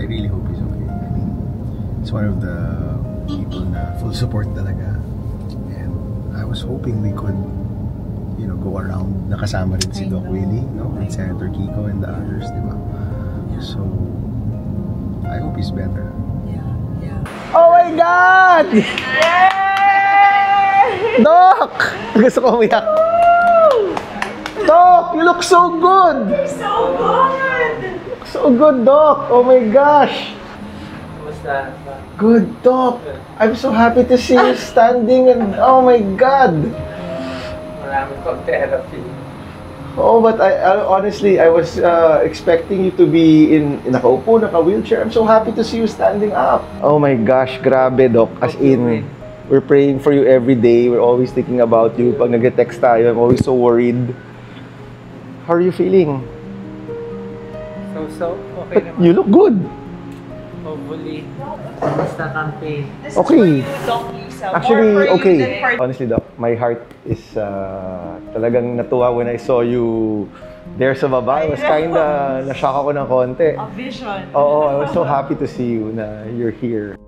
I really hope he's okay. I mean, it's one of the people na full support talaga. And I was hoping we could, you know, go around. Nakasama rin si Doc Willie, no? And Senator Kiko and the others, di ba? So, I hope he's better. Yeah. Oh my God! Yay! Doc! Gusto ko umiyak. Doc, you look so good! You're so good! So good, Doc! Oh my gosh! Kumusta? Good, Doc! I'm so happy to see you standing and oh my God! Marami pang therapy. Oh, but honestly, I was expecting you to be nakaupo, naka-wheelchair. I'm so happy to see you standing up. Oh my gosh, grabe, Doc. As in, we're praying for you every day. We're always thinking about you. Pag nag-text tayo, I'm always so worried. How are you feeling? So, okay But naman. you look good. Hopefully. Basta campaign. Okay. Actually, okay. Actually, Honestly, Doc, my heart is talagang natuwa when I saw you there sa baba. I was kinda na-shock ako ng konti. a vision. Oo, I was so happy to see you na you're here.